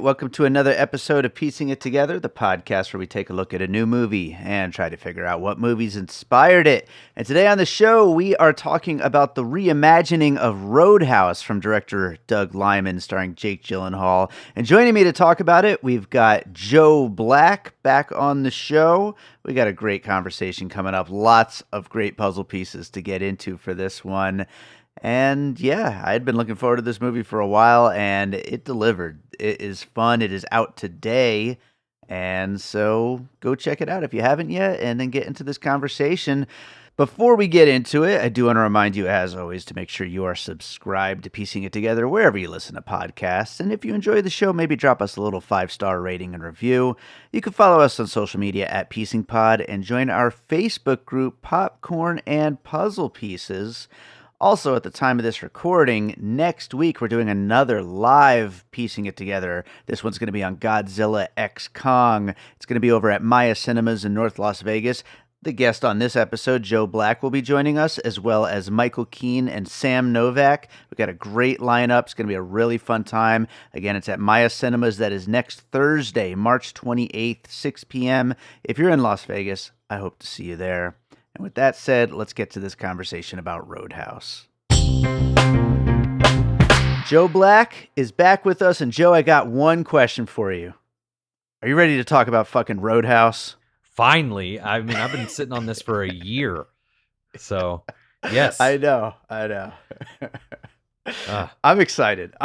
Welcome to another episode of Piecing It Together, the podcast where we take a look at a new movie and try to figure out what movies inspired it. And today on the show, we are talking about the reimagining of Roadhouse from director Doug Liman, starring Jake Gyllenhaal. And joining me to talk about it, we've got Joe Black back on the show. We got a great conversation coming up. Lots of great puzzle pieces to get into for this one. And yeah, I had been looking forward to this movie for a while, and it delivered. It is fun. It is out today. And so go check it out if you haven't yet, and then get into this conversation. Before we get into it, I do want to remind you, as always, to make sure you are subscribed to Piecing It Together wherever you listen to podcasts. And if you enjoy the show, maybe drop us a little 5-star rating and review. You can follow us on social media at Piecing Pod and join our Facebook group, Popcorn and Puzzle Pieces. Also, at the time of this recording, next week we're doing another live Piecing It Together. This one's going to be on Godzilla x Kong. It's going to be over at Maya Cinemas in North Las Vegas. The guest on this episode, Joe Black, will be joining us, as well as Michael Keane and Sam Novak. We've got a great lineup. It's going to be a really fun time. Again, it's at Maya Cinemas. That is next Thursday, March 28th, 6 p.m. If you're in Las Vegas, I hope to see you there. And with that said, let's get to this conversation about Roadhouse. Joe Black is back with us. And Joe, I got one question for you. Are you ready to talk about fucking Roadhouse? Finally. I mean, I've been sitting on this for a year. So, yes. I know. I'm excited.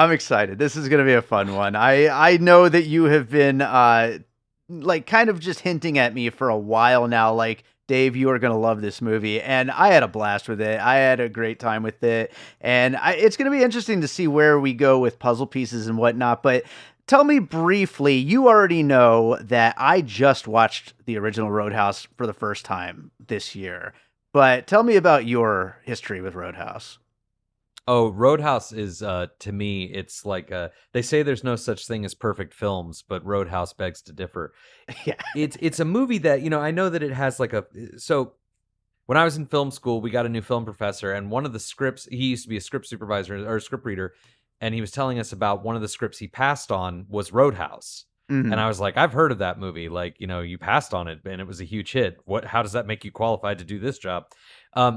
This is going to be a fun one. I know that you have been kind of just hinting at me for a while now, like, Dave, you are going to love this movie. And I had a blast with it. I had a great time with it. And it's going to be interesting to see where we go with puzzle pieces and whatnot. But tell me briefly, you already know that I just watched the original Roadhouse for the first time this year. But tell me about your history with Roadhouse. Oh, Roadhouse is, to me, it's like, they say there's no such thing as perfect films, but Roadhouse begs to differ. Yeah. It's a movie that, I know that it has so when I was in film school, we got a new film professor, and one of the scripts, he used to be a script supervisor or a script reader, and he was telling us about one of the scripts he passed on was Roadhouse. Mm-hmm. And I was like, I've heard of that movie. Like, you passed on it and it was a huge hit. How does that make you qualified to do this job?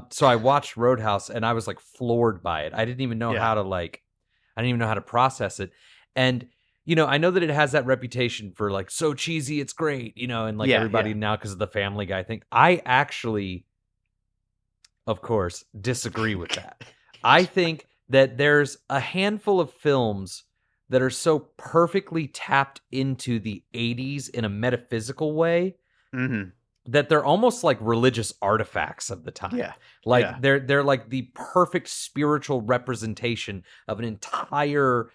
So I watched Roadhouse and I was like floored by it. I didn't even know how to process it. And, I know that it has that reputation for like, so cheesy, it's great, and like everybody now because of the Family Guy thing. I actually, of course, disagree with that. I think that there's a handful of films that are so perfectly tapped into the 80s in a metaphysical way that they're almost like religious artifacts of the time. Yeah. Like they're like the perfect spiritual representation of an entire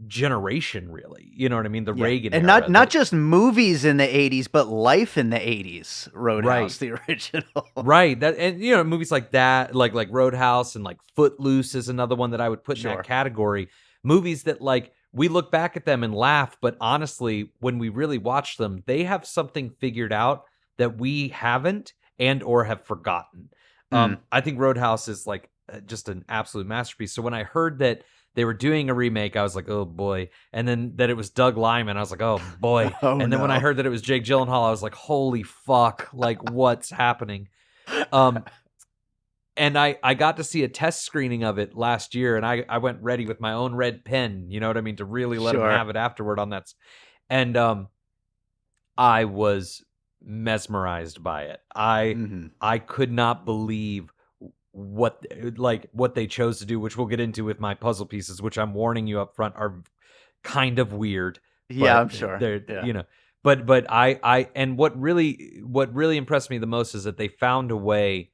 generation, really. You know what I mean? The Reagan and era. not just movies in the 80s, but life in the 80s. Roadhouse, the original. Right. That, and movies like that, like Roadhouse and like Footloose is another one that I would put in that category. Movies that like we look back at them and laugh, but honestly, when we really watch them, they have something figured out that we haven't and or have forgotten. I think Roadhouse is like just an absolute masterpiece. So when I heard that they were doing a remake, I was like, oh boy. And then that it was Doug Liman, I was like, oh boy. And then when I heard that it was Jake Gyllenhaal, I was like, holy fuck, like what's happening? And I got to see a test screening of it last year, and I went ready with my own red pen, you know what I mean, to really let him have it afterward on that. And I was mesmerized by it. I could not believe what they chose to do, which we'll get into with my puzzle pieces, which I'm warning you up front are kind of weird. Yeah, I'm sure. They're but I and what really impressed me the most is that they found a way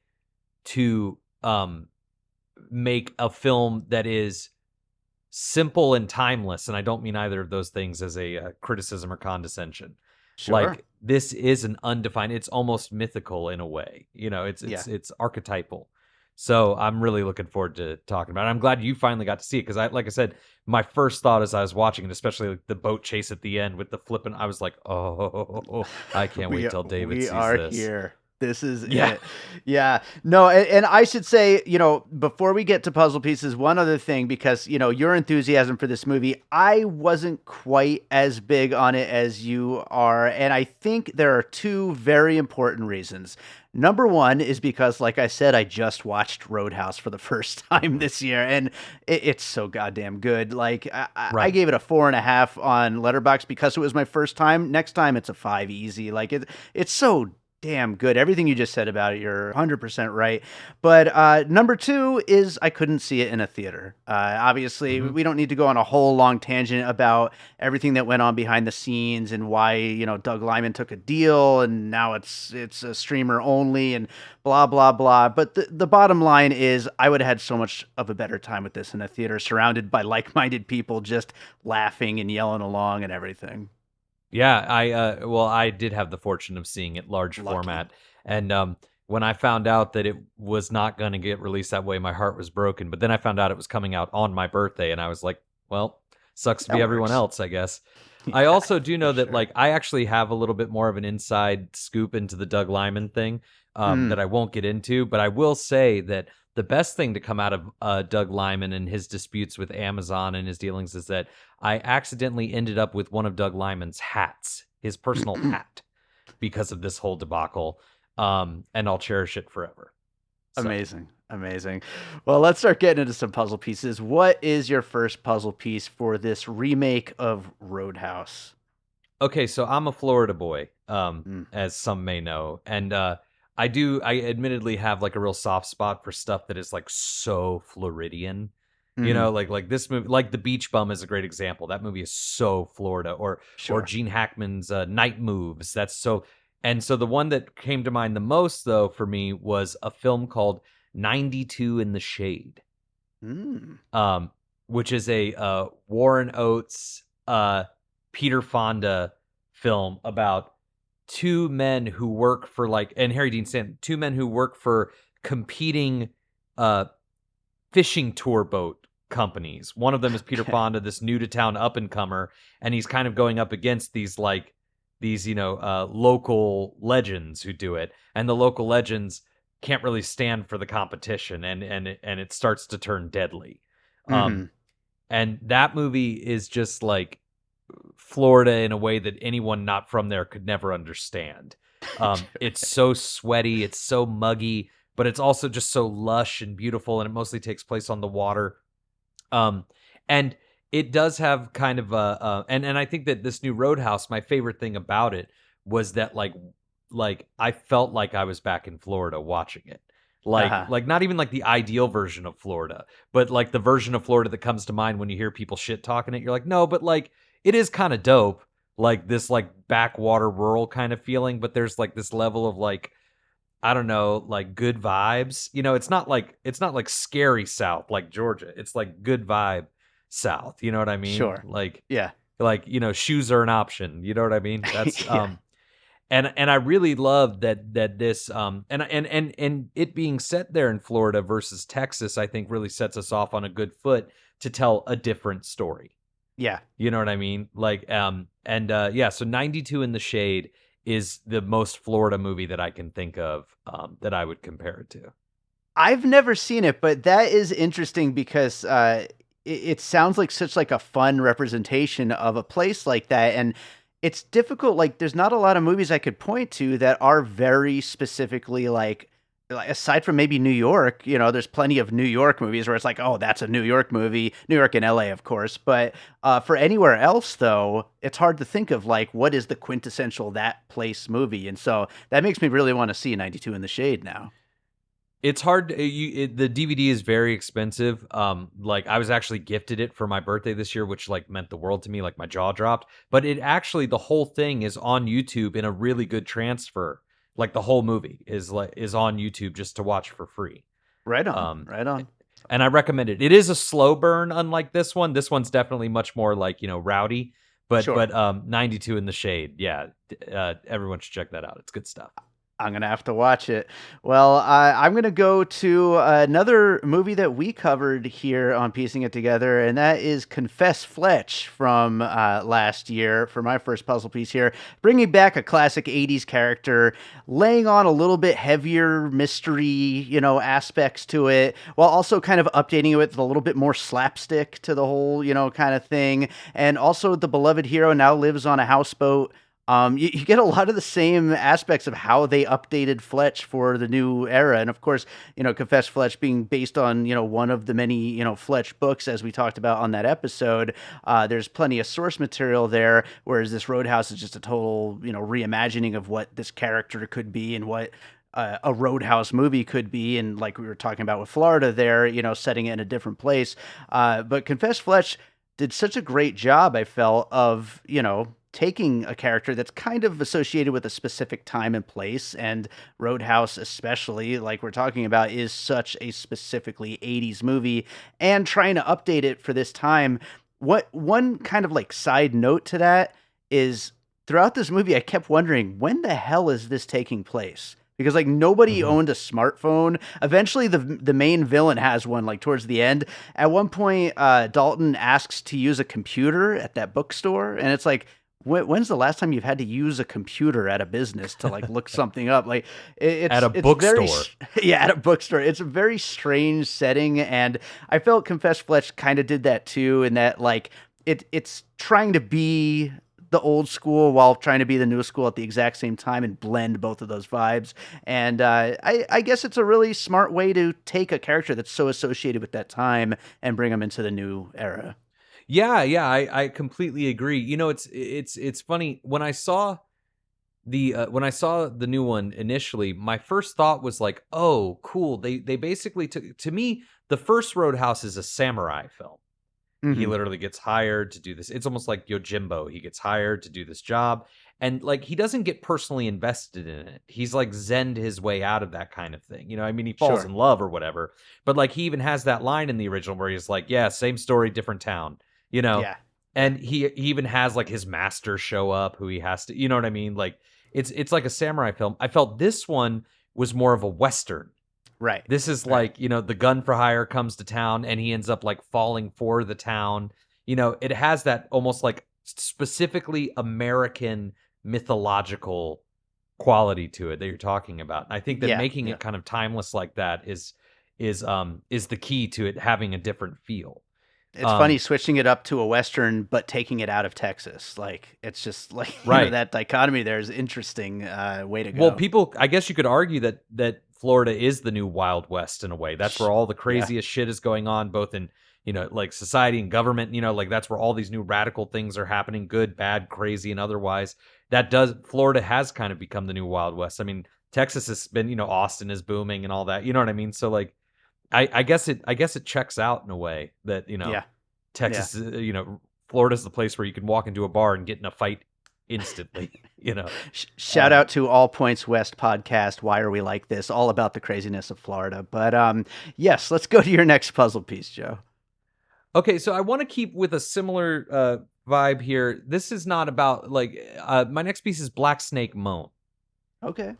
to make a film that is simple and timeless, and I don't mean either of those things as a criticism or condescension. Sure. Like this is an undefined. It's almost mythical in a way. It's archetypal. So I'm really looking forward to talking about it. I'm glad you finally got to see it because like I said, my first thought as I was watching it, especially like the boat chase at the end with the flipping, I was like, oh, I can't wait till David sees this. We are here. This is Yeah. it. Yeah. No, and I should say, before we get to puzzle pieces, one other thing, because, your enthusiasm for this movie, I wasn't quite as big on it as you are. And I think there are two very important reasons. Number one is because, like I said, I just watched Roadhouse for the first time this year, and it's so goddamn good. Like, I Right. gave it a 4.5 on Letterboxd because it was my first time. Next time, it's a 5 easy. Like, it's so damn good. Everything you just said about it, you're 100% right. But number two is I couldn't see it in a theater. Obviously, Mhm. we don't need to go on a whole long tangent about everything that went on behind the scenes and why Doug Liman took a deal and now it's a streamer only and blah blah blah. But the bottom line is I would have had so much of a better time with this in a theater, surrounded by like-minded people, just laughing and yelling along and everything. Yeah, I did have the fortune of seeing it large Lucky. format, and when I found out that it was not going to get released that way, my heart was broken. But then I found out it was coming out on my birthday, and I was like, well, sucks to That be everyone works. else, I guess. I Yeah, also do for know that, sure. like, I actually have a little bit more of an inside scoop into the Doug Liman thing, Mm. that I won't get into, but I will say that the best thing to come out of Doug Liman and his disputes with Amazon and his dealings is that I accidentally ended up with one of Doug Liman's hats, his personal hat, because of this whole debacle. And I'll cherish it forever. So, Amazing. Amazing. Well, let's start getting into some puzzle pieces. What is your first puzzle piece for this remake of Roadhouse? okay, so I'm a Florida boy, Mm. as some may know, and I admittedly have like a real soft spot for stuff that is like so Floridian. Hmm. Like this movie, like The Beach Bum is a great example. That movie is so Florida, or Sure. Gene Hackman's Night Moves. That's so. And so the one that came to mind the most, though, for me was a film called 92 in the Shade, Mm. um, which is a Warren Oates, Peter Fonda film about two men who work for like, and Harry Dean Stanton, two men who work for competing uh, fishing tour boat companies. One of them is Peter Okay. Fonda, this new to town up and comer, and he's kind of going up against these local legends who do it, and the local legends can't really stand for the competition, and it starts to turn deadly. Um, Hmm. and that movie is just like Florida in a way that anyone not from there could never understand. It's so sweaty, it's so muggy, but it's also just so lush and beautiful, and it mostly takes place on the water. Um, and it does have kind of and I think that this new Roadhouse, my favorite thing about it was that like I felt like I was back in Florida watching it. Uh-huh. Like not even like the ideal version of Florida, but like the version of Florida that comes to mind when you hear people shit talking it. You're like, no, but like it is kind of dope, like this like backwater rural kind of feeling. But there's like this level of like I don't know, like good vibes. It's not like scary South like Georgia. It's like good vibe South. You know what I mean? Sure. Yeah. Shoes are an option. You know what I mean? That's Yeah. and I really love that this and it being set there in Florida versus Texas, I think really sets us off on a good foot to tell a different story. Yeah. You know what I mean? Yeah, so 92 in the Shade is the most Florida movie that I can think of that I would compare it to. I've never seen it, but that is interesting because it sounds like such like a fun representation of a place like that, and it's difficult. Like, there's not a lot of movies I could point to that are very specifically like aside from maybe New York. There's plenty of New York movies where it's like, oh, that's a New York movie, New York and L.A. of course, but for anywhere else though, it's hard to think of like what is the quintessential that place movie, and so that makes me really want to see 92 in the Shade now. It's hard. The DVD is very expensive. Like I was actually gifted it for my birthday this year, which like meant the world to me. Like my jaw dropped. But it actually the whole thing is on YouTube in a really good transfer. Like the whole movie is on YouTube just to watch for free. Right on, Um, right on. and I recommend it. It is a slow burn, unlike this one. This one's definitely much more like rowdy. But Sure. 92 in the Shade, yeah, everyone should check that out. It's good stuff. I'm gonna have to watch it. Well, I'm gonna go to another movie that we covered here on Piecing It Together, and that is Confess Fletch from last year for my first puzzle piece here, bringing back a classic '80s character, laying on a little bit heavier mystery, aspects to it, while also kind of updating it with a little bit more slapstick to the whole, kind of thing. And also, the beloved hero now lives on a houseboat. You get a lot of the same aspects of how they updated Fletch for the new era. And of course, Confess Fletch being based on, one of the many, Fletch books, as we talked about on that episode. There's plenty of source material there, whereas this Roadhouse is just a total, reimagining of what this character could be and what a Roadhouse movie could be. And like we were talking about with Florida there, setting it in a different place. But Confess Fletch did such a great job, I felt, of, taking a character that's kind of associated with a specific time and place, and Roadhouse especially, like we're talking about, is such a specifically 80s movie, and trying to update it for this time. What one kind of like side note to that is throughout this movie, I kept wondering, when the hell is this taking place? Because like nobody owned a smartphone. Eventually, the main villain has one. Like towards the end, at one point, Dalton asks to use a computer at that bookstore, and it's like, when's the last time you've had to use a computer at a business to like look something up? Like at a bookstore. Yeah, at a bookstore. It's a very strange setting, and I felt Confess Fletch kind of did that too. In that like it's trying to be the old school while trying to be the new school at the exact same time and blend both of those vibes. And I guess it's a really smart way to take a character that's so associated with that time and bring them into the new era. Yeah, I completely agree. It's funny when I saw the new one initially. My first thought was like, oh, cool. They basically took, to me, the first Roadhouse is a samurai film. He literally gets hired to do this. It's almost like Yojimbo. He gets hired to do this job, and like he doesn't get personally invested in it. He's like zened his way out of that kind of thing. I mean, he falls in love or whatever, but like he even has that line in the original where he's like, "Yeah, same story, different town." Yeah. And he even has like his master show up who he has to, you know what I mean? Like it's like a samurai film. I felt this one was more of a Western. Right. This is like, the gun for hire comes to town and he ends up like falling for the town. It has that almost like specifically American mythological quality to it that you're talking about. And I think that making it kind of timeless like that is the key to it having a different feel. It's funny switching it up to a Western, but taking it out of Texas. Like, it's just like, that dichotomy there is interesting way to go. Well, I guess you could argue that Florida is the new Wild West in a way. That's where all the craziest shit is going on, both in, like society and government, like that's where all these new radical things are happening, good, bad, crazy, and otherwise. Florida has kind of become the new Wild West. I mean, Texas has been, Austin is booming and all that. You know what I mean? So like, I guess it checks out in a way that, Texas, Florida's the place where you can walk into a bar and get in a fight instantly, Shout out to All Points West podcast. Why are we like this? All about the craziness of Florida. But yes, let's go to your next puzzle piece, Joe. Okay, so I want to keep with a similar vibe here. This is not about like my next piece is Black Snake Moan. Okay.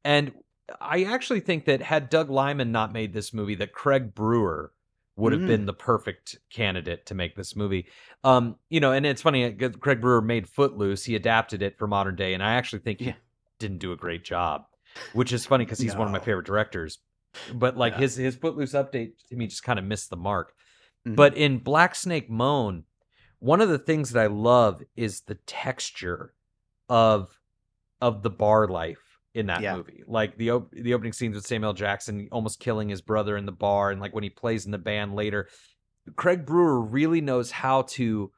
And I actually think that had Doug Liman not made this movie, that Craig Brewer would have been the perfect candidate to make this movie. And it's funny, Craig Brewer made Footloose. He adapted it for modern day, and I actually think he didn't do a great job, which is funny because he's one of my favorite directors. But like his Footloose update to me just kind of missed the mark. But in Black Snake Moan, one of the things that I love is the texture of the bar life in that movie. Like the opening scenes with Samuel Jackson almost killing his brother in the bar, and like when he plays in the band later. Craig Brewer really knows how to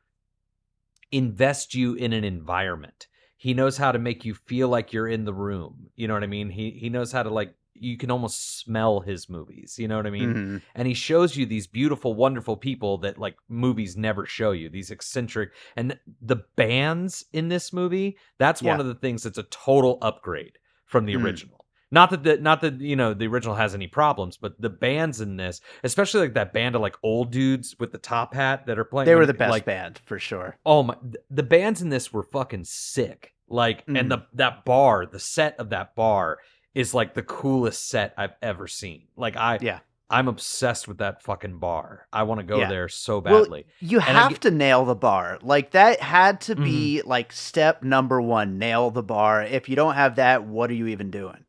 invest you in an environment. He knows how to make you feel like you're in the room. You know what I mean? He knows how to, like, you can almost smell his movies. You know what I mean? And he shows you these beautiful, wonderful people that like movies never show you, these eccentric, and the bands in this movie. That's one of the things that's a total upgrade from the original. Not that the original has any problems, but the bands in this, especially like that band of like old dudes with the top hat that are playing, they were the best band for sure. Oh my, the bands in this were fucking sick. Like, and that bar, the set of that bar is like the coolest set I've ever seen. Like Yeah. I'm obsessed with that fucking bar. I want to go Yeah. there so Well, badly. you And I have get, to nail the bar. Like that had to Mhm. be like step number one, nail the bar. If you don't have that, what are you even doing?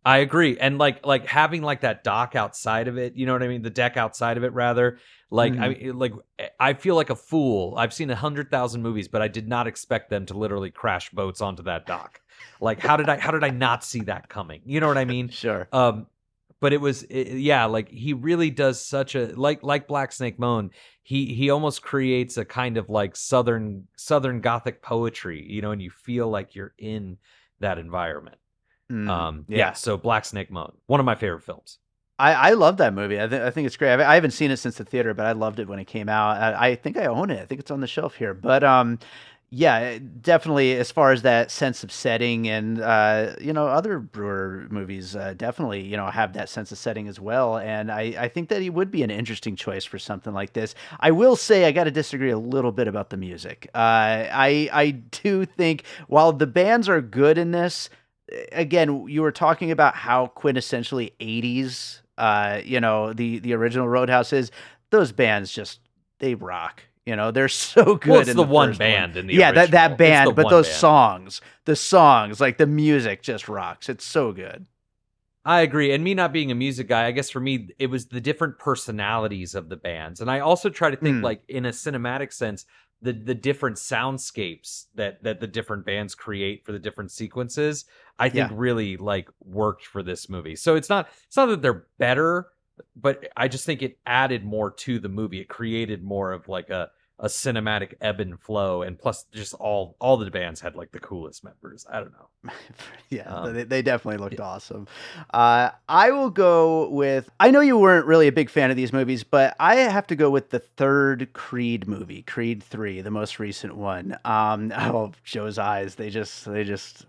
I agree. And like having like that dock outside of it, you know what I mean? The deck outside of it rather. Like Mhm. I feel like a fool. I've seen 100,000 movies, but I did not expect them to literally crash boats onto that dock. Like how did I not see that coming? You know what I mean? Sure. But yeah, like he really does such a like Black Snake Moan. He almost creates a kind of like southern gothic poetry, you know, and you feel like you're in that environment. Yeah, Yeah. so Black Snake Moan, one of my favorite films. I love that movie. I think it's great. I haven't seen it since the theater, but I loved it when it came out. I think I own it. I think it's on the shelf here. But yeah, definitely as far as that sense of setting and other Brewer movies definitely have that sense of setting as well. And I think that he would be an interesting choice for something like this. I will say I got to disagree a little bit about the music. I do think while the bands are good in this, again, you were talking about how quintessentially 80s, the original Roadhouse is. Those bands just, they rock. They're so Well, good it's in the the one first band one. in the Yeah, that original. It's the band, but one those band. songs, like the music just rocks. It's so good. I agree. And me not being a music guy, I guess for me, it was the different personalities of the bands. And I also try to think, Mm, like, in a cinematic sense, the different soundscapes that the different bands create for the different sequences, I think yeah. really like worked for this movie. So it's not that they're better, but I just think it added more to the movie. It created more of like a cinematic ebb and flow. And plus just all the bands had like the coolest members. I don't know. Yeah, Um, they definitely looked awesome. I will go with. I know you weren't really a big fan of these movies, but I have to go with the third Creed movie, Creed 3, the most recent one. Oh, Joe's eyes, they just,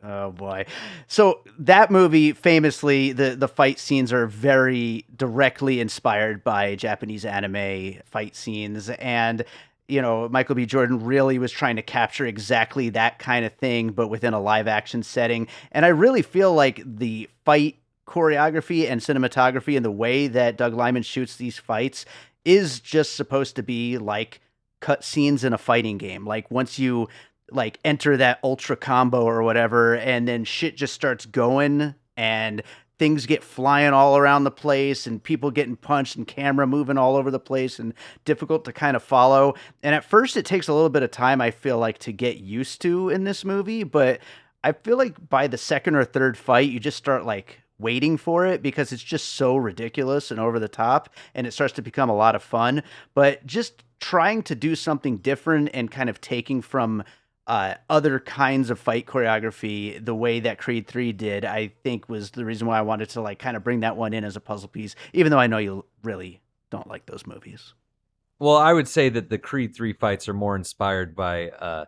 oh boy. So that movie, famously, the fight scenes are very directly inspired by Japanese anime fight scenes, and Michael B. Jordan really was trying to capture exactly that kind of thing, but within a live action setting. And I really feel like the fight choreography and cinematography and the way that Doug Liman shoots these fights is just supposed to be like cut scenes in a fighting game. Like once you like enter that ultra combo or whatever, and then shit just starts going and things get flying all around the place and people getting punched and camera moving all over the place and difficult to kind of follow. And at first it takes a little bit of time, I feel like, to get used to in this movie, but I feel like by the second or third fight you just start like waiting for it because it's just so ridiculous and over the top and it starts to become a lot of fun. But just trying to do something different and kind of taking from other kinds of fight choreography the way that Creed 3 did, I think was the reason why I wanted to like kind of bring that one in as a puzzle piece, even though I know you really don't like those movies. Well, I would say that the Creed 3 fights are more inspired by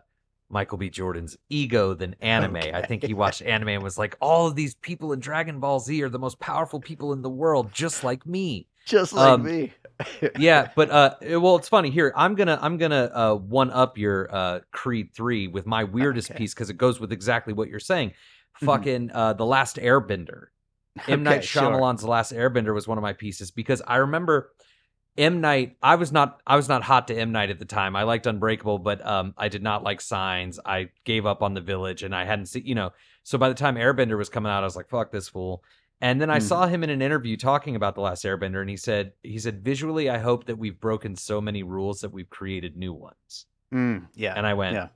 Michael B. Jordan's ego than anime. I think Okay. he watched anime and was like, all of these people in Dragon Ball Z are the most powerful people in the world, just like me. Just like Um, me. yeah, but well, it's funny. Here, I'm gonna one up your Creed 3 with my weirdest Okay. piece because it goes with exactly what you're saying. Mhm. Fucking The Last Airbender. M. Night Okay, sure. Shyamalan's The Last Airbender was one of my pieces because I remember M. Night. I was not hot to M. Night at the time. I liked Unbreakable, but I did not like Signs. I gave up on The Village, and I hadn't seen. So by the time Airbender was coming out, I was like, "Fuck this fool." And then I Mhm. saw him in an interview talking about The Last Airbender, and he said visually, I hope that we've broken so many rules that we've created new ones. Yeah. And I went, Yeah.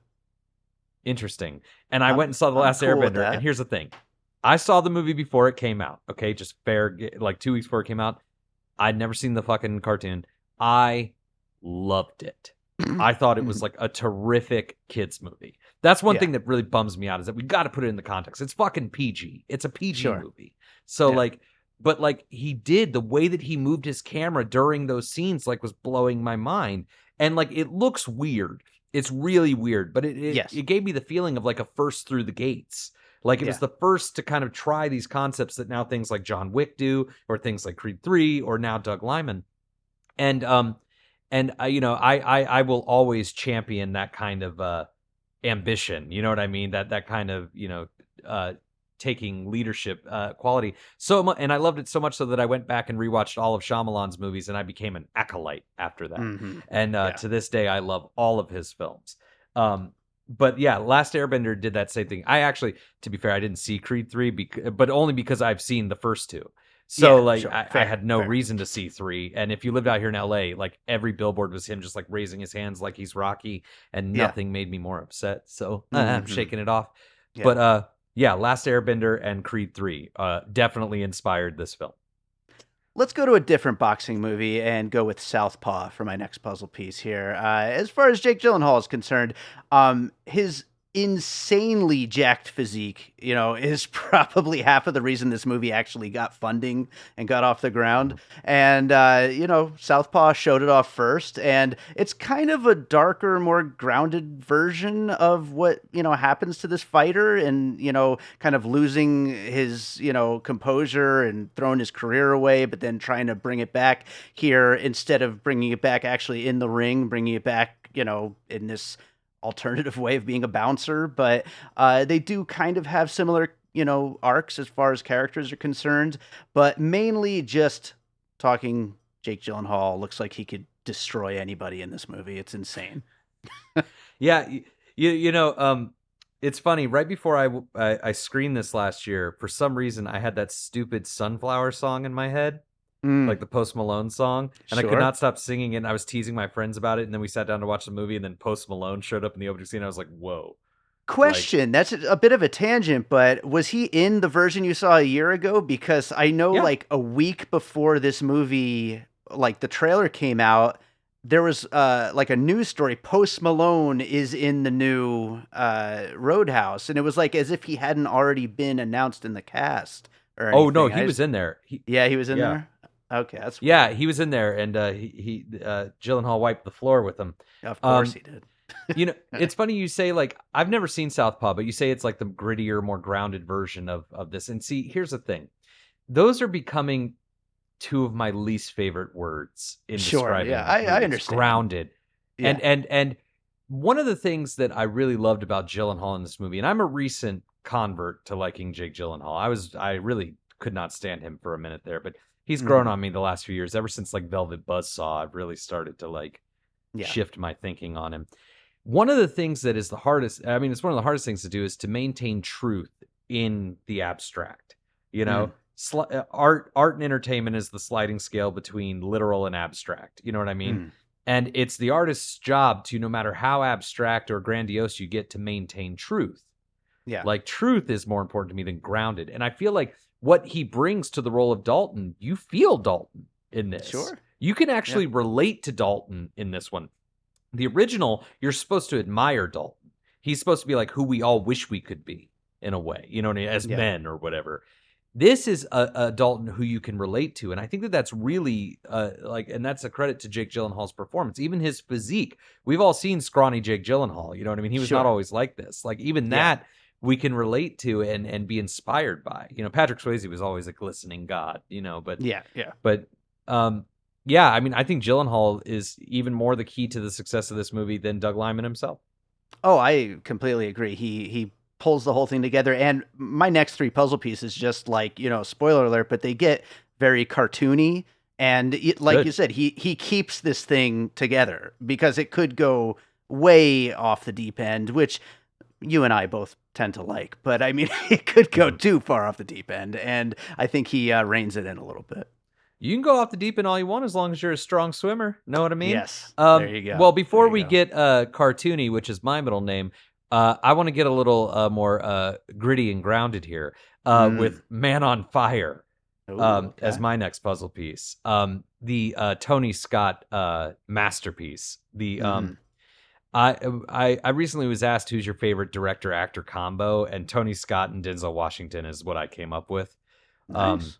interesting. And I went I'm and saw The I'm Last cool with Airbender. And that. here's the thing: I saw the movie before it came out. Okay, just fair, like 2 weeks before it came out. I'd never seen the fucking cartoon. I loved it. I thought it was Mhm. like a terrific kids movie. That's one Yeah. thing that really bums me out is that we got to put it in the context. It's fucking PG. It's a PG Sure. movie. So Yeah. like, but like he did the way that he moved his camera during those scenes like was blowing my mind. And like it looks weird. It's really weird, but it it, Yes. it gave me the feeling of like a first through the gates. Like it was Yeah. the first to kind of try these concepts that now things like John Wick do, or things like Creed 3, or now Doug Liman. And I will always champion that kind of ambition. You know what I mean? That kind of, taking leadership quality. And I loved it so much so that I went back and rewatched all of Shyamalan's movies, and I became an acolyte after that. Mm-hmm. And Yeah. to this day, I love all of his films. But yeah, Last Airbender did that same thing. I actually, to be fair, I didn't see Creed 3, but only because I've seen the first two. So Yeah, sure. I Fair, had no fair. reason to see 3. And if you lived out here in LA, like every billboard was him just like raising his hands like he's Rocky, and Yeah. nothing made me more upset. So I'm Mhm. shaking it off. Yeah. But yeah, Last Airbender and Creed 3 definitely inspired this film. Let's go to a different boxing movie and go with Southpaw for my next puzzle piece here. As far as Jake Gyllenhaal is concerned, his insanely jacked physique, is probably half of the reason this movie actually got funding and got off the ground. And, Southpaw showed it off first. And it's kind of a darker, more grounded version of what, happens to this fighter and, kind of losing his, composure and throwing his career away, but then trying to bring it back here instead of bringing it back actually in the ring, bringing it back, in this alternative way of being a bouncer. But they do kind of have similar, arcs as far as characters are concerned, but mainly just talking Jake Gyllenhaal looks like he could destroy anybody in this movie. It's insane. Yeah, it's funny. Right before I screened this last year, for some reason I had that stupid Sunflower song in my head, like the Post Malone song, and I could Sure. not stop singing it. And I was teasing my friends about it, and then we sat down to watch the movie, and then Post Malone showed up in the opening scene. And I was like, "Whoa!" Question, that's a bit of a tangent, but was he in the version you saw a year ago? Because I know Yeah. like a week before this movie, like the trailer came out, there was like a news story. Post Malone is in the new Roadhouse, and it was like as if he hadn't already been announced in the cast or anything. Oh no, he was in there. He was in there. Okay, that's yeah, weird. he was in there, and he Gyllenhaal wiped the floor with him. Of course he did. It's funny you say, like, I've never seen Southpaw, but you say it's like the grittier, more grounded version of this. And see, here's the thing. Those are becoming two of my least favorite words in describing Yeah, I movies. understand. Grounded. Yeah. And one of the things that I really loved about Gyllenhaal in this movie, and I'm a recent convert to liking Jake Gyllenhaal. I really could not stand him for a minute there, but he's grown on me the last few years. Ever since like Velvet Buzzsaw, I've really started to shift my thinking on him. One of the things that is the hardest, I mean, it's one of the hardest things to do is to maintain truth in the abstract. Art and entertainment is the sliding scale between literal and abstract. You know what I mean? And it's the artist's job to, no matter how abstract or grandiose you get, to maintain truth. Yeah. Like, truth is more important to me than grounded. And I feel like what he brings to the role of Dalton, you feel Dalton in this. Sure. You can actually relate to Dalton in this one. The original, you're supposed to admire Dalton. He's supposed to be like who we all wish we could be, in a way, as men or whatever. This is a Dalton who you can relate to, and I think that that's really and that's a credit to Jake Gyllenhaal's performance. Even his physique, we've all seen scrawny Jake Gyllenhaal. You know what I mean? He was not always like this. Like, even that we can relate to and be inspired by. Patrick Swayze was always a glistening god. But I mean, I think Gyllenhaal is even more the key to the success of this movie than Doug Liman himself. Oh, I completely agree. He pulls the whole thing together. And my next 3 puzzle pieces, just like, spoiler alert, but they get very cartoony. And you said, he keeps this thing together because it could go way off the deep end, which you and I both tend to like. But I mean, it could go too far off the deep end. And I think he reins it in a little bit. You can go off the deep end all you want as long as you're a strong swimmer. Know what I mean? Yes. There you go. Well, before we get cartoony, which is my middle name, I want to get a little more gritty and grounded here with Man on Fire as my next puzzle piece. The Tony Scott masterpiece. I recently was asked who's your favorite director-actor combo, and Tony Scott and Denzel Washington is what I came up with. Nice.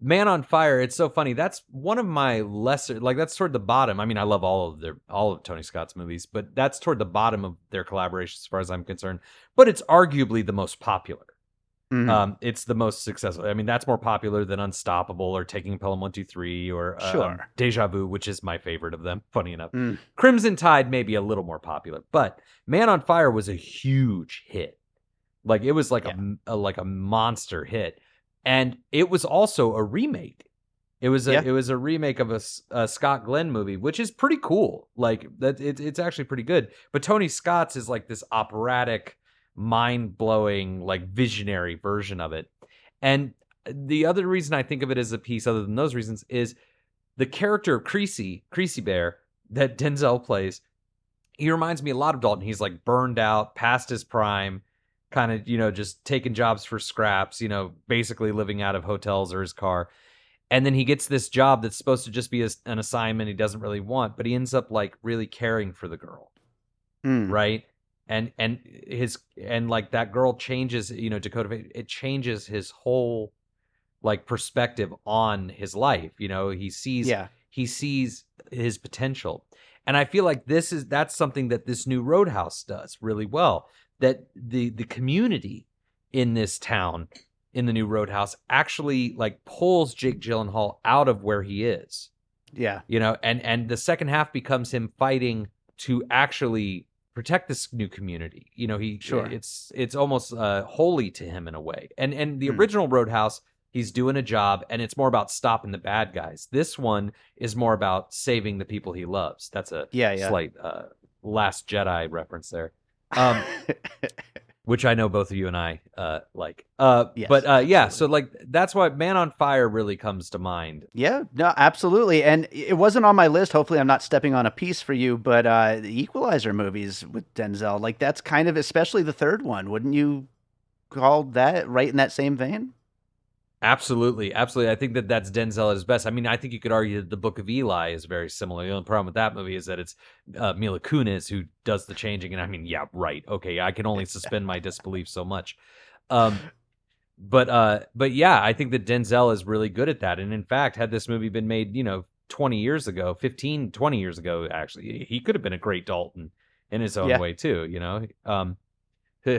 Man on Fire, it's so funny. That's one of my lesser, that's toward the bottom. I mean, I love all of Tony Scott's movies, but that's toward the bottom of their collaboration as far as I'm concerned. But it's arguably the most popular. It's the most successful. I mean, that's more popular than Unstoppable or Taking Pelham 123 or Sure. Deja Vu, which is my favorite of them, funny enough. Mm. Crimson Tide may be a little more popular, but Man on Fire was a huge hit. Like, it was like a monster hit. And it was also a remake. It was a remake of a Scott Glenn movie, which is pretty cool. Like, that it's actually pretty good. But Tony Scott's is like this operatic, mind-blowing, like, visionary version of it. And the other reason I think of it as a piece, other than those reasons, is the character of Creasy Bear that Denzel plays. He reminds me a lot of Dalton. He's like burned out, past his prime, kind of, just taking jobs for scraps, basically living out of hotels or his car. And then he gets this job that's supposed to just be an assignment he doesn't really want, but he ends up like really caring for the girl. Right. And like that girl changes, Dakota, it changes his whole like perspective on his life. He sees his potential. And I feel like that's something that this new Roadhouse does really well, that the community in this town, in the new Roadhouse, actually like pulls Jake Gyllenhaal out of where he is. Yeah. And the second half becomes him fighting to actually protect this new community. It's almost holy to him in a way. And the original Roadhouse, he's doing a job, and it's more about stopping the bad guys. This one is more about saving the people he loves. That's a slight Last Jedi reference there, which I know both of you and I like. Yes, but yeah, so like that's why Man on Fire really comes to mind. Yeah, no, absolutely. And it wasn't on my list. Hopefully I'm not stepping on a piece for you, but the Equalizer movies with Denzel, like that's kind of, especially the third one, wouldn't you call that right in that same vein? Absolutely. I think that's Denzel at his best. I mean, I think you could argue that The Book of Eli is very similar. The only problem with that movie is that it's Mila Kunis who does the changing. And I mean, yeah, right. Okay, I can only suspend my disbelief so much. But yeah, I think that Denzel is really good at that. And in fact, had this movie been made, 20 years ago, 20 years ago, actually, he could have been a great Dalton in his own way too,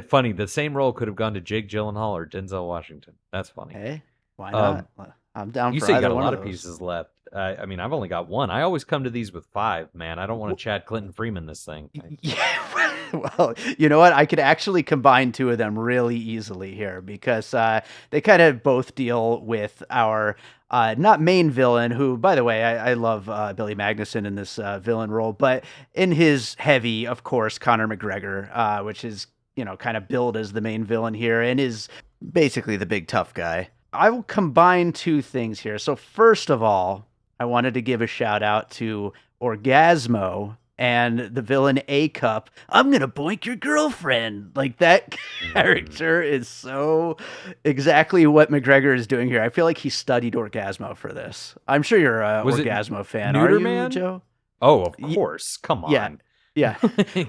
Funny, the same role could have gone to Jake Gyllenhaal or Denzel Washington. That's funny. Hey, why not? I'm down you for say you either got a one lot of of those. pieces left. I mean, I've only got one. I always come to these with 5, man. I don't want to Chad Clinton Freeman this thing. Yeah, well, you know what? I could actually combine 2 of them really easily here because they kind of both deal with our not main villain, who, by the way, I love Billy Magnussen in this villain role, but in his heavy, of course, Conor McGregor, which is, kind of billed as the main villain here and is basically the big tough guy. I will combine 2 things here. So first of all, I wanted to give a shout out to Orgazmo and the villain A-Cup. I'm going to boink your girlfriend. Like that character is so exactly what McGregor is doing here. I feel like he studied Orgazmo for this. I'm sure you're a Orgazmo fan. Are you, Man? Joe? Oh, of course. Come on. Yeah.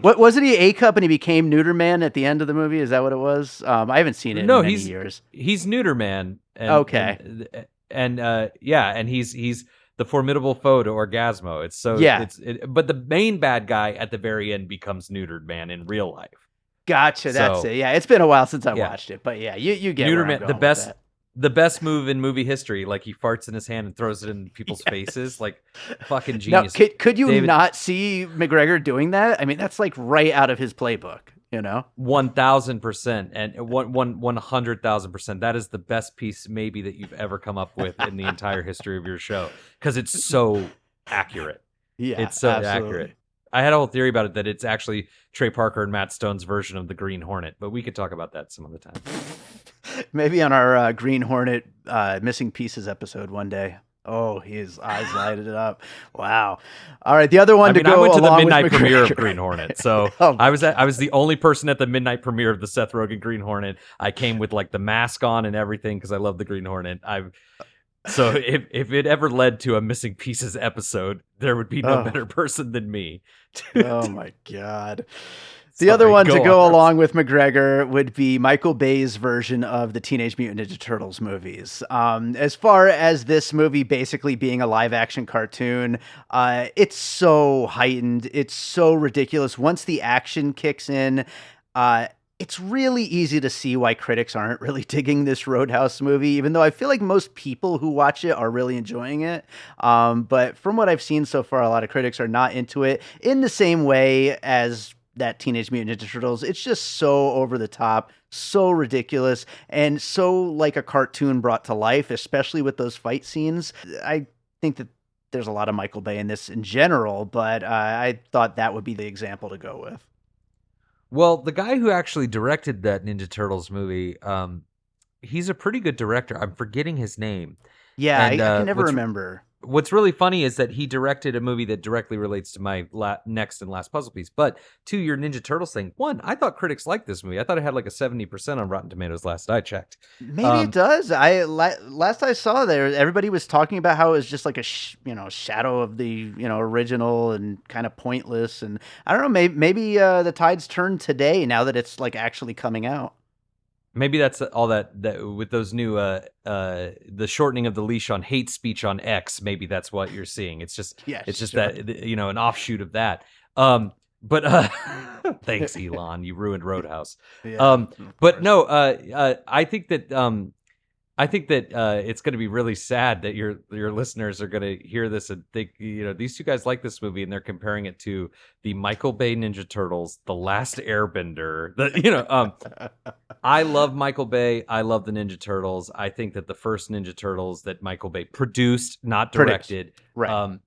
What wasn't he A-Cup and he became Neuter Man at the end of the movie? Is that what it was? I haven't seen it in many years. He's Neuter Man. And, okay. And he's the formidable foe to Orgazmo. It's so but the main bad guy at the very end becomes Neutered Man in real life. Gotcha. That's it. Yeah, it's been a while since I watched it, but yeah, you get Neuter where I'm Man, going the best move in movie history. Like he farts in his hand and throws it in people's faces. Like fucking genius. Now, could you not see McGregor doing that? I mean, that's like right out of his playbook. 1,000% and 100,000%. That is the best piece maybe that you've ever come up with in the entire history of your show because it's so accurate. Yeah, it's so absolutely accurate. I had a whole theory about it that it's actually Trey Parker and Matt Stone's version of the Green Hornet, but we could talk about that some other time. Maybe on our Green Hornet Missing Pieces episode one day. Oh, his eyes lighted it up. Wow. All right, the other one I went to the midnight premiere of Green Hornet. So I was the only person at the midnight premiere of the Seth Rogen Green Hornet. I came with like the mask on and everything because I love the Green Hornet. So if it ever led to a Missing Pieces episode, there would be no better person than me. Oh my God. The other one to go along with McGregor would be Michael Bay's version of the Teenage Mutant Ninja Turtles movies. As far as this movie basically being a live action cartoon, it's so heightened. It's so ridiculous. Once the action kicks in, it's really easy to see why critics aren't really digging this Roadhouse movie, even though I feel like most people who watch it are really enjoying it. But from what I've seen so far, a lot of critics are not into it in the same way as that Teenage Mutant Ninja Turtles. It's just so over the top, so ridiculous, and so like a cartoon brought to life, especially with those fight scenes. I think that there's a lot of Michael Bay in this in general, but I thought that would be the example to go with. Well, the guy who actually directed that Ninja Turtles movie, he's a pretty good director. I'm forgetting his name. Yeah, And I can never remember. what's really funny is that he directed a movie that directly relates to my next and last puzzle piece. But to your Ninja Turtles thing, one, I thought critics liked this movie. I thought it had like a 70% on Rotten Tomatoes last I checked. Maybe it does. Last I saw there, everybody was talking about how it was just like a shadow of the original and kind of pointless. And I don't know, maybe the tides turned today now that it's like actually coming out. Maybe that's all that with those new the shortening of the leash on hate speech on X. Maybe that's what you're seeing. It's just sure. that an offshoot of that. But thanks, Elon. You ruined Roadhouse. Yeah, But no, I think that it's going to be really sad that your listeners are going to hear this and think, these two guys like this movie and they're comparing it to the Michael Bay Ninja Turtles, The Last Airbender. I love Michael Bay. I love the Ninja Turtles. I think that the first Ninja Turtles that Michael Bay produced, not directed, right.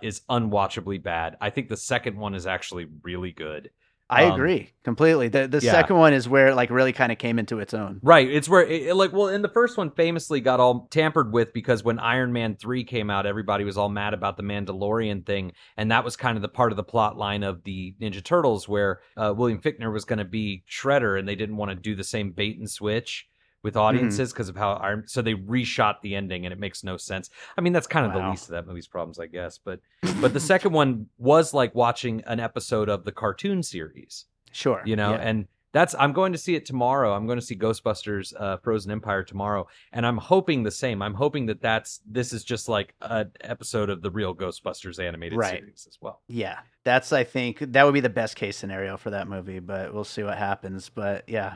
Is unwatchably bad. I think the second one is actually really good. I agree completely. The second one is where it like really kind of came into its own. Right. It's where and the first one famously got all tampered with because when Iron Man 3 came out, everybody was all mad about the Mandalorian thing. And that was kind of the part of the plot line of the Ninja Turtles where William Fichtner was going to be Shredder and they didn't want to do the same bait and switch with audiences because of how so they reshot the ending and it makes no sense. I mean, that's kind of the least of that movie's problems, I guess. But the second one was like watching an episode of the cartoon series. Sure. And I'm going to see it tomorrow. I'm going to see Ghostbusters Frozen Empire tomorrow. And I'm hoping the same. I'm hoping that this is just like an episode of the real Ghostbusters animated series as well. Yeah. I think that would be the best case scenario for that movie, but we'll see what happens. But yeah.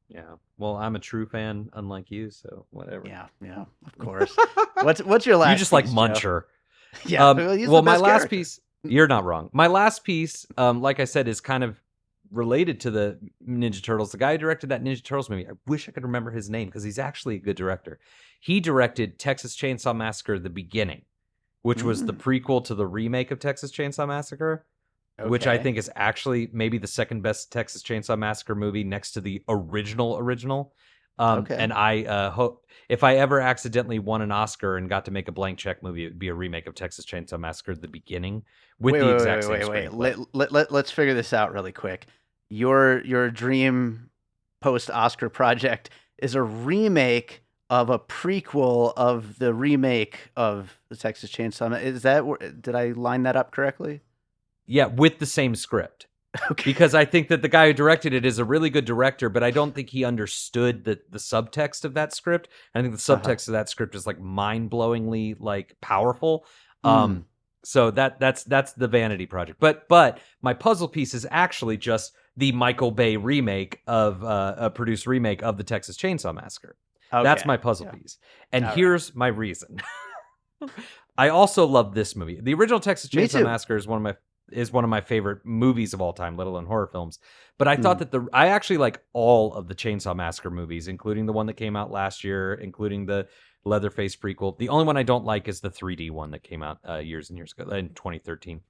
Yeah. Well, I'm a true fan, unlike you, so whatever. Yeah, of course. What's your last? You just piece, like Joe? Muncher. Yeah. Well, my last piece. You're not wrong. My last piece, like I said, is kind of related to the Ninja Turtles. The guy who directed that Ninja Turtles movie, I wish I could remember his name because he's actually a good director. He directed Texas Chainsaw Massacre: The Beginning, which was the prequel to the remake of Texas Chainsaw Massacre. Okay. Which I think is actually maybe the second best Texas Chainsaw Massacre movie next to the original. And I hope if I ever accidentally won an Oscar and got to make a blank check movie, it would be a remake of Texas Chainsaw Massacre: The Beginning with the exact same screenplay. Let's figure this out really quick. Your dream post-Oscar project is a remake of a prequel of the remake of the Texas Chainsaw. Did I line that up correctly? Yeah, with the same script. Okay. Because I think that the guy who directed it is a really good director, but I don't think he understood the subtext of that script. I think the subtext of that script is like mind-blowingly like powerful. So that's the vanity project. But my puzzle piece is actually just the Michael Bay remake of a produced remake of the Texas Chainsaw Massacre. Okay. That's my puzzle piece. And here's my reason. I also love this movie. The original Texas Chainsaw Massacre is one of my favorite movies of all time, let alone horror films. But I thought that I actually like all of the Chainsaw Massacre movies, including the one that came out last year, including the Leatherface prequel. The only one I don't like is the 3D one that came out years and years ago in 2013.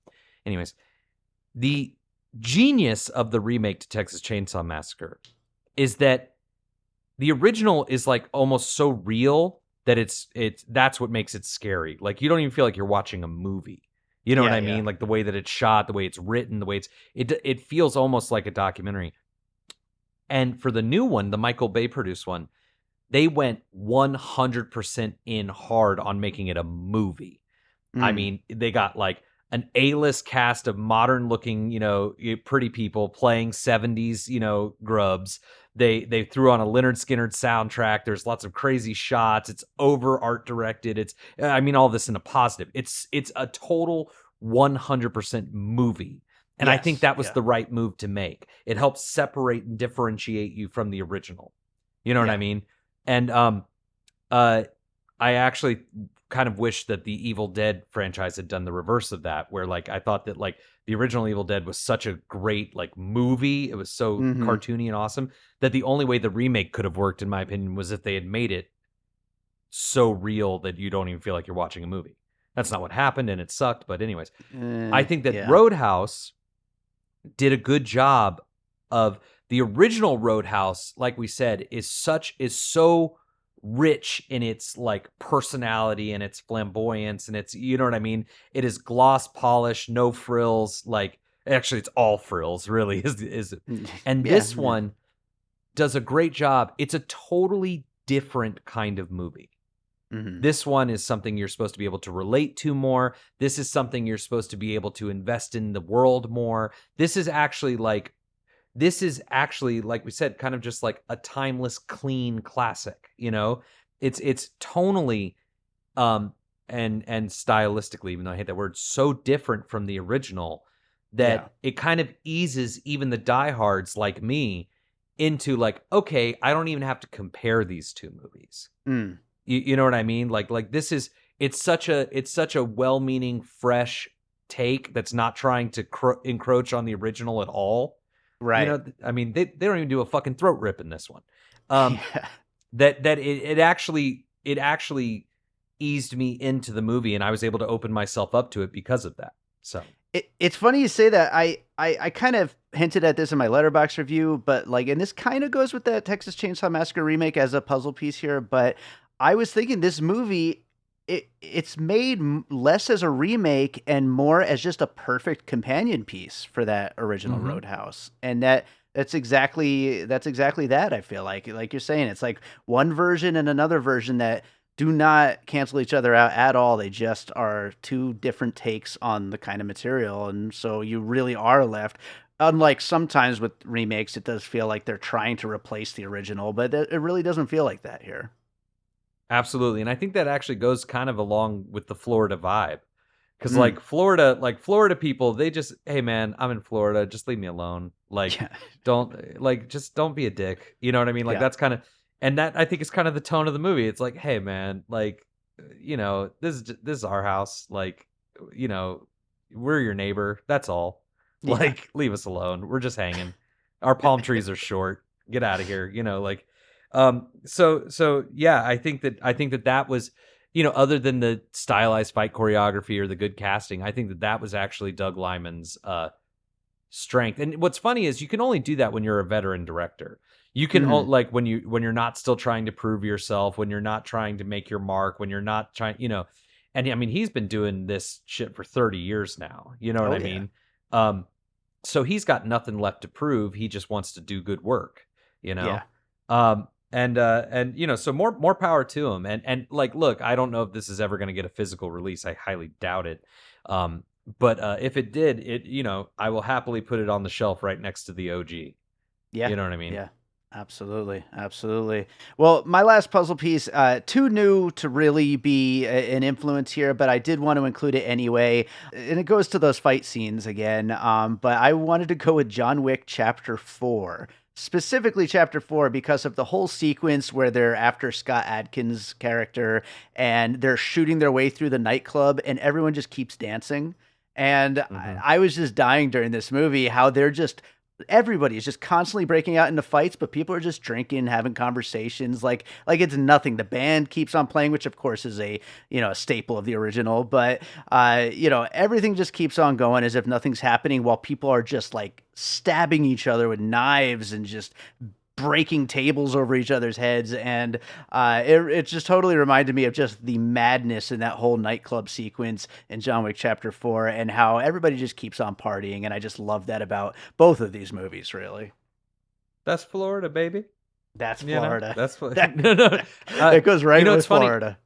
Anyways, the genius of the remake to Texas Chainsaw Massacre is that the original is like almost so real that that's what makes it scary. Like you don't even feel like you're watching a movie. You know what I mean? Like the way that it's shot, the way it's written, the way it feels almost like a documentary. And for the new one, the Michael Bay produced one, they went 100% in hard on making it a movie. I mean, they got like an A-list cast of modern looking, pretty people playing 70s, grubs. They threw on a Lynyrd Skynyrd soundtrack. There's lots of crazy shots. It's over art directed. All this in a positive. It's a total 100% movie. And I think Yes. that was Yeah. the right move to make. It helps separate and differentiate you from the original. You know what I Yeah. mean? And I actually kind of wish that the Evil Dead franchise had done the reverse of that, where like I thought that like the original Evil Dead was such a great like movie. It was so Mm-hmm. cartoony and awesome that the only way the remake could have worked, in my opinion, was if they had made it so real that you don't even feel like you're watching a movie. That's not what happened, and it sucked. But anyways, I think that Yeah. Roadhouse did a good job of the original Roadhouse, like we said, is so rich in its like personality and its flamboyance and its, you know what I mean? It is gloss polish, no frills, like actually it's all frills, really is and Yeah. this Yeah. one does a great job. It's a totally different kind of movie. Mm-hmm. This one is something you're supposed to be able to relate to more. This is something you're supposed to be able to invest in the world more. This is actually like we said, kind of just like a timeless, clean classic, you know? It's tonally and stylistically, even though I hate that word, so different from the original Yeah. that it kind of eases even the diehards like me into like, okay, I don't even have to compare these two movies. Mm. You know what I mean? Like this is it's such a well-meaning, fresh take that's not trying to encroach on the original at all. You Right. know, I mean, they don't even do a fucking throat rip in this one. Yeah. That it actually eased me into the movie, and I was able to open myself up to it because of that. So It's funny you say that. I kind of hinted at this in my Letterboxd review, but like, and this kind of goes with that Texas Chainsaw Massacre remake as a puzzle piece here. But I was thinking this movie, it's made less as a remake and more as just a perfect companion piece for that original Mhm. Roadhouse, and that's exactly that. I feel like you're saying, it's like one version and another version that do not cancel each other out at all. They just are two different takes on the kind of material. And so you really are left, unlike sometimes with remakes, it does feel like they're trying to replace the original, but it really doesn't feel like that here. Absolutely, and I think that actually goes kind of along with the Florida vibe. Because Mm. like Florida people, they just, hey man, I'm in Florida, just leave me alone. Like, Yeah. just don't be a dick. You know what I mean? Like Yeah. that's kind of, and that I think is kind of the tone of the movie. It's like, hey man, like, you know, this is our house. Like, you know, we're your neighbor. That's all. Yeah. Like, leave us alone. We're just hanging. Our palm trees are short. Get out of here. You know, like, so yeah, I think that was, you know, other than the stylized fight choreography or the good casting, I think that was actually Doug Liman's strength. And what's funny is you can only do that when you're a veteran director. You can Mhm. like when you're not still trying to prove yourself, when you're not trying to make your mark, when you're not trying, you know. And I mean, he's been doing this shit for 30 years now. You know what Oh I yeah. mean? So he's got nothing left to prove. He just wants to do good work, you know? Yeah. And you know, so more power to him. And like, look, I don't know if this is ever going to get a physical release. I highly doubt it. But if it did, you know, I will happily put it on the shelf right next to the OG. Yeah. You know what I mean? Yeah. Absolutely. Absolutely. Well, my last puzzle piece, too new to really be an influence here, but I did want to include it anyway. And it goes to those fight scenes again. But I wanted to go with John Wick Chapter 4. Specifically, Chapter 4, because of the whole sequence where they're after Scott Adkins' character and they're shooting their way through the nightclub and everyone just keeps dancing. And Mm-hmm. I was just dying during this movie, how they're just everybody is just constantly breaking out into fights, but people are just drinking, having conversations like it's nothing. The band keeps on playing, which of course is a staple of the original, but everything just keeps on going as if nothing's happening while people are just like stabbing each other with knives and just breaking tables over each other's heads. And it just totally reminded me of just the madness in that whole nightclub sequence in John Wick Chapter 4 and how everybody just keeps on partying. And I just love that about both of these movies, really. That's Florida, baby. That's You know, Florida. that's That, no, no. that goes right You know, with it's funny. Florida.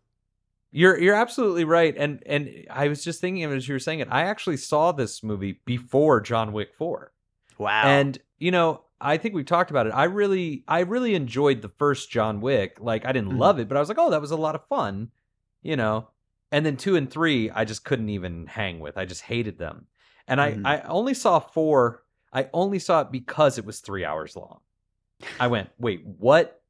You're absolutely right, and I was just thinking of it as you were saying it. I actually saw this movie before John Wick 4. Wow. And you know, I think we've talked about it. I really enjoyed the first John Wick. Like, I didn't Mhm. love it, but I was like, oh, that was a lot of fun, you know. And then 2 and 3, I just couldn't even hang with. I just hated them. And I only saw 4. I only saw it because it was 3 hours long. I went, wait, what?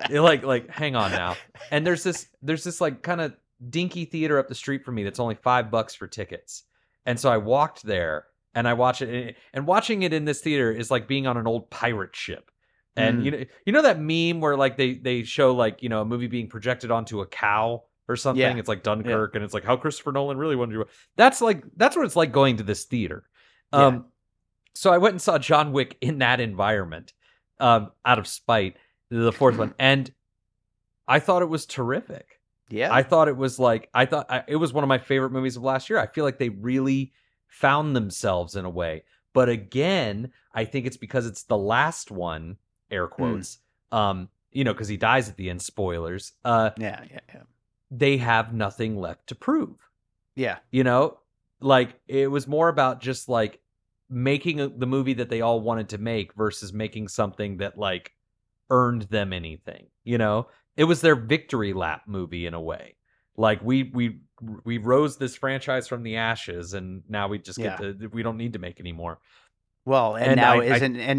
Like, hang on now. And there's this like kind of dinky theater up the street from me that's only $5 for tickets. And so I walked there and I watched it. And watching it in this theater is like being on an old pirate ship. And you know that meme where like they show like, a movie being projected onto a cow or something. Yeah. It's like Dunkirk, and it's like how Christopher Nolan really wanted to. That's what it's like going to this theater. Yeah. So I went and saw John Wick in that environment, out of spite, the fourth one, and I thought it was terrific. Yeah. I thought it was like it was one of my favorite movies of last year. I feel like they really found themselves in a way. But again, I think it's because it's the last one, air quotes. Because he dies at the end. Spoilers. Yeah. They have nothing left to prove. Yeah. Like it was more about just like making the movie that they all wanted to make versus making something that like earned them anything. It was their victory lap movie in a way. Like we rose this franchise from the ashes, and now we just we don't need to make any more. Well, and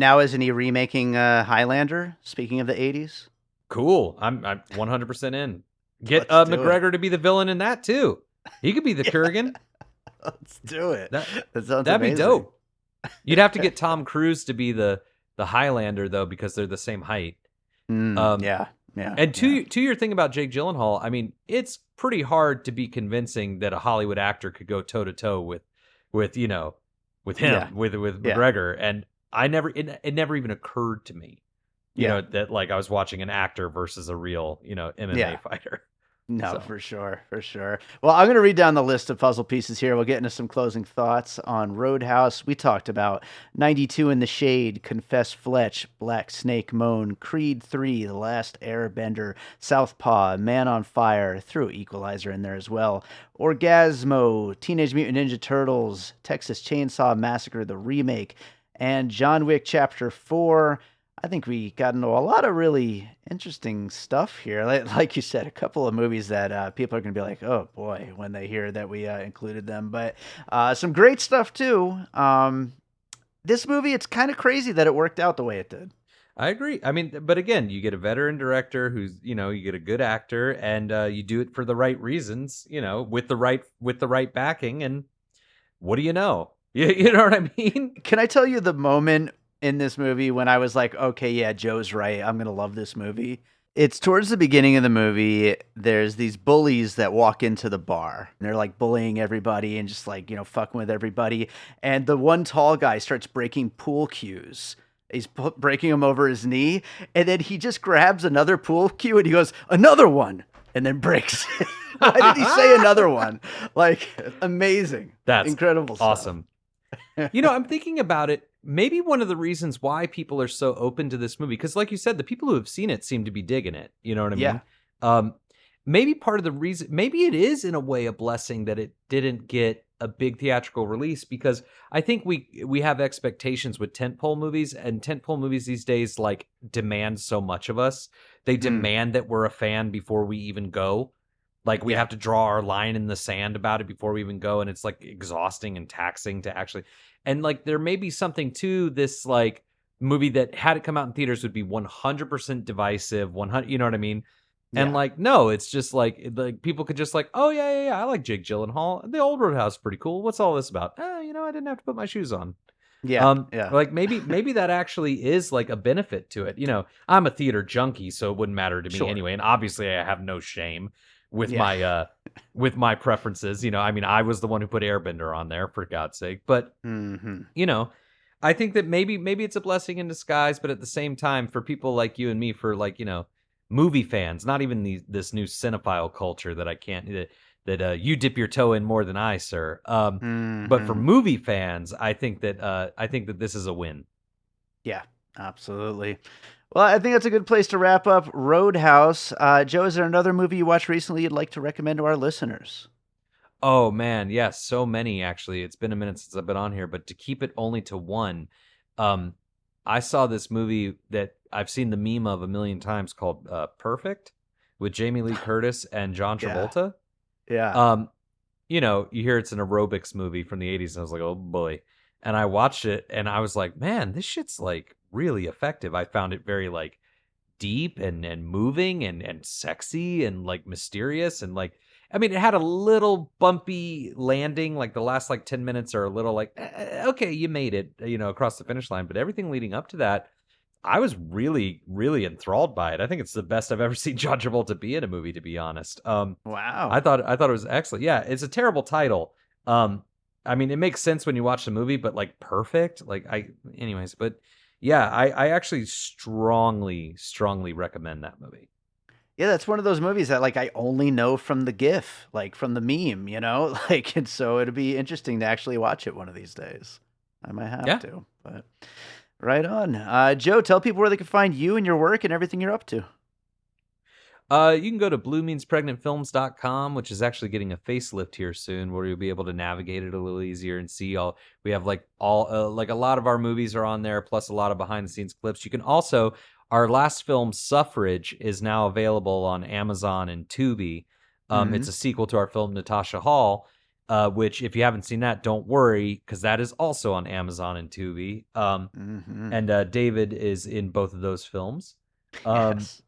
now isn't he remaking Highlander? Speaking of the 80s, cool. I'm 100% in. Get McGregor to be the villain in that too. He could be the Kurgan. Let's do it. That'd amazing. Be dope. You'd have to get Tom Cruise to be the Highlander though, because they're the same height. Yeah. And to your thing about Jake Gyllenhaal, I mean, it's pretty hard to be convincing that a Hollywood actor could go toe to toe with him, with McGregor. And it never even occurred to me, that like I was watching an actor versus a real, MMA fighter. No, for sure. Well, I'm going to read down the list of puzzle pieces here. We'll get into some closing thoughts on Roadhouse. We talked about 92 in the Shade, Confess Fletch, Black Snake Moan, Creed 3, The Last Airbender, Southpaw, Man on Fire, threw Equalizer in there as well, Orgazmo, Teenage Mutant Ninja Turtles, Texas Chainsaw Massacre, the remake, and John Wick Chapter 4. I think we got into a lot of really interesting stuff here. Like you said, a couple of movies that people are going to be like, oh boy, when they hear that we included them. But some great stuff too. This movie, it's kind of crazy that it worked out the way it did. I agree. I mean, but again, you get a veteran director who's, you get a good actor, and you do it for the right reasons, with the right backing. And what do you know? You know what I mean? Can I tell you the moment in this movie when I was like, okay, yeah, Joe's right, I'm gonna love this movie? It's towards the beginning of the movie. There's these bullies that walk into the bar, and they're like bullying everybody and just like, fucking with everybody. And the one tall guy starts breaking pool cues. He's breaking them over his knee, and then he just grabs another pool cue and he goes, another one, and then breaks it. Why did he say another one? Like, amazing. That's incredible stuff. Awesome. I'm thinking about it. Maybe one of the reasons why people are so open to this movie, because like you said, the people who have seen it seem to be digging it. You know what I mean? Maybe part of the reason, maybe it is in a way a blessing that it didn't get a big theatrical release, because I think we have expectations with tentpole movies, and tentpole movies these days like demand so much of us. They demand that we're a fan before we even go. Like we have to draw our line in the sand about it before we even go, and it's like exhausting and taxing to actually. And like there may be something to this like movie that had it come out in theaters would be 100% divisive, 100. You know what I mean? And like no, it's just like people could just like, oh yeah, I like Jake Gyllenhaal. The old Roadhouse is pretty cool. What's all this about? I didn't have to put my shoes on. Like maybe that actually is like a benefit to it. I'm a theater junkie, so it wouldn't matter to me anyway. And obviously, I have no shame with my preferences. I was the one who put Airbender on there, for God's sake. But I think that maybe it's a blessing in disguise. But at the same time, for people like you and me, for like movie fans, not even this new cinephile culture that I can't that you dip your toe in more than I, sir. But for movie fans, I think that this is a win. Yeah, absolutely. Well, I think that's a good place to wrap up Roadhouse. Joe, is there another movie you watched recently you'd like to recommend to our listeners? Oh, man. Yes, so many, actually. It's been a minute since I've been on here, but to keep it only to one, I saw this movie that I've seen the meme of a million times called Perfect with Jamie Lee Curtis and John Travolta. Yeah. you know, you hear it's an aerobics movie from the 80s, and I was like, oh boy. And I watched it, and I was like, man, this shit's like really effective. I found it very like deep and moving and sexy and like mysterious and like, I mean, it had a little bumpy landing. Like the last like 10 minutes are a little like, okay, you made it, you know, across the finish line. But everything leading up to that, I was really, really enthralled by it. I think it's the best I've ever seen John Travolta be in a movie, to be honest. Wow. I thought it was excellent. Yeah, it's a terrible title. I mean, it makes sense when you watch the movie, but like perfect. Anyways, but yeah, I actually strongly, strongly recommend that movie. Yeah, that's one of those movies that like I only know from the GIF, like from the meme, you know? Like, and so it'd be interesting to actually watch it one of these days. I might have Yeah. to, but right on. Joe, tell people where they can find you and your work and everything you're up to. You can go to bluemeanspregnantfilms.com, which is actually getting a facelift here soon, where you'll be able to navigate it a little easier and see all. We have like a lot of our movies are on there, plus a lot of behind the scenes clips. You can also, our last film, Suffrage, is now available on Amazon and Tubi. It's a sequel to our film Natasha Hall, which if you haven't seen that, don't worry, because that is also on Amazon and Tubi. And David is in both of those films. Yes.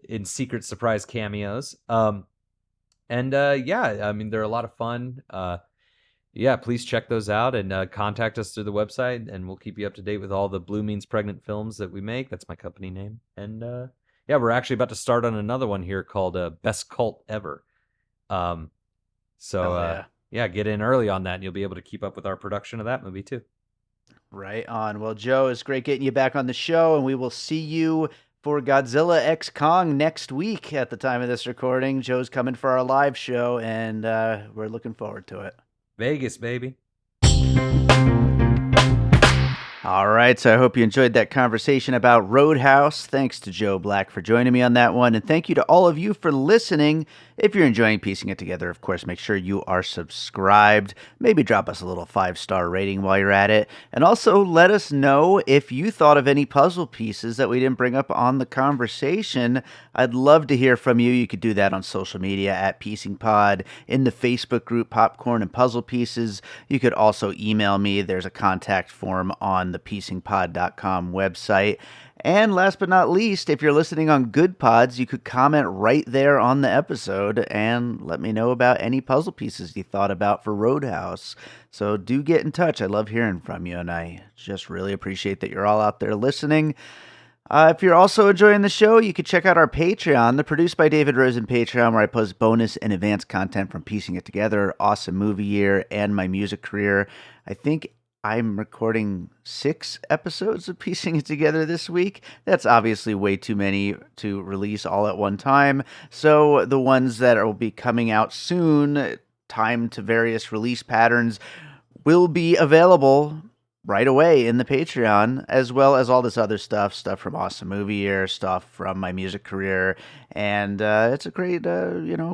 In secret surprise cameos. Yeah, I mean, they're a lot of fun. Yeah, please check those out and contact us through the website, and we'll keep you up to date with all the Blue Means Pregnant films that we make. That's my company name. And yeah, we're actually about to start on another one here called Best Cult Ever. Yeah, get in early on that, and you'll be able to keep up with our production of that movie too. Right on. Well, Joe, it's great getting you back on the show, and we will see you for Godzilla X Kong next week at the time of this recording. Joe's coming for our live show, and we're looking forward to it. Vegas, baby. All right, so I hope you enjoyed that conversation about Roadhouse. Thanks to Joe Black for joining me on that one, and thank you to all of you for listening. If you're enjoying piecing it together, of course, make sure you are subscribed. Maybe drop us a little 5-star rating while you're at it. And also let us know if you thought of any puzzle pieces that we didn't bring up on the conversation. I'd love to hear from you. You could do that on social media at Piecing Pod, in the Facebook group Popcorn and Puzzle Pieces. You could also email me. There's a contact form on the piecingpod.com website. And last but not least, if you're listening on Good Pods, you could comment right there on the episode and let me know about any puzzle pieces you thought about for Roadhouse. So do get in touch. I love hearing from you, and I just really appreciate that you're all out there listening. If you're also enjoying the show, you could check out our Patreon, the Produced by David Rosen Patreon, where I post bonus and advanced content from Piecing It Together, Awesome Movie Year, and my music career. I think I'm recording 6 episodes of Piecing It Together this week. That's obviously way too many to release all at one time. So the ones that will be coming out soon, timed to various release patterns, will be available right away in the Patreon, as well as all this other stuff from Awesome Movie Year, stuff from my music career, and it's a great,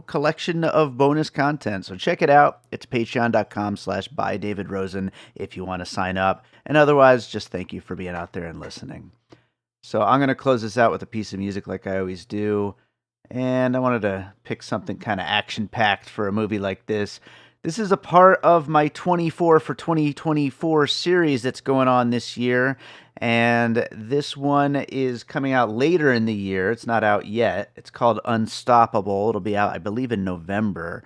collection of bonus content. So check it out. It's patreon.com/bydavidrosen if you want to sign up. And otherwise, just thank you for being out there and listening. So I'm going to close this out with a piece of music like I always do. And I wanted to pick something kind of action-packed for a movie like this. This is a part of my 24 for 2024 series that's going on this year, and this one is coming out later in the year. It's not out yet. It's called Unstoppable. It'll be out, I believe, in November.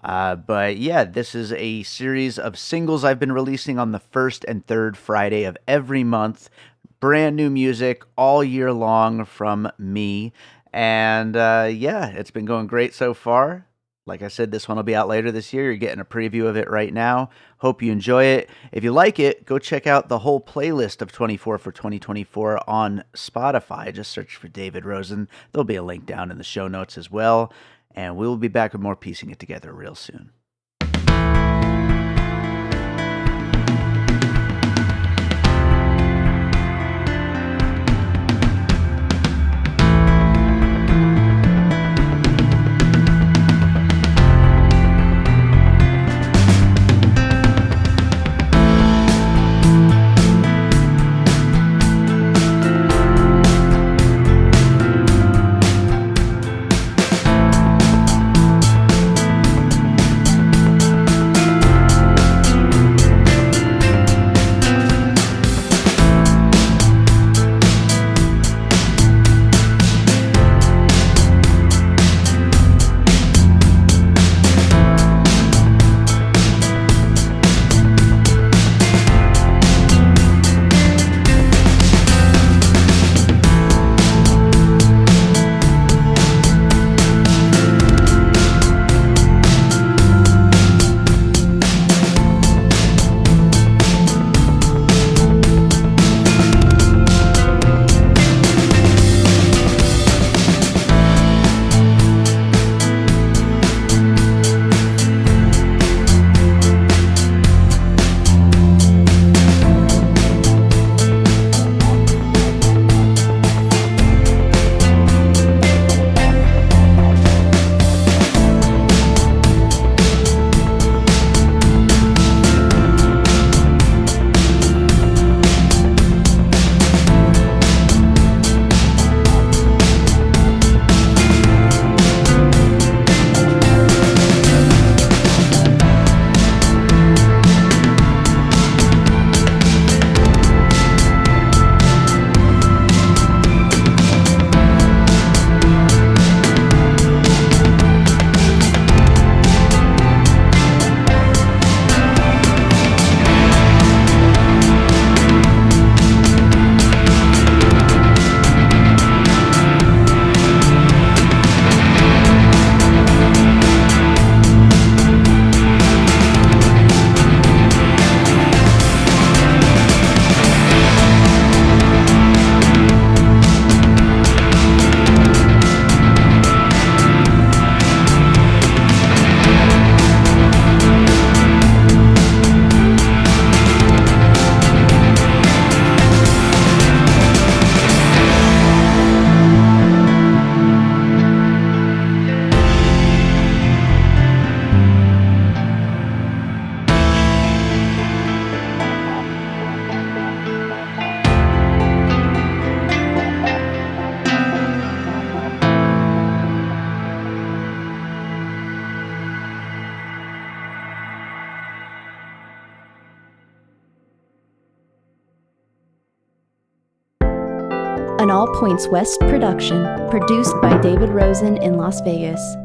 But yeah, this is a series of singles I've been releasing on the first and third Friday of every month. Brand new music all year long from me. And yeah, it's been going great so far. Like I said, this one will be out later this year. You're getting a preview of it right now. Hope you enjoy it. If you like it, go check out the whole playlist of 24 for 2024 on Spotify. Just search for David Rosen. There'll be a link down in the show notes as well. And we will be back with more Piecing It Together real soon. An All Points West production, produced by David Rosen in Las Vegas.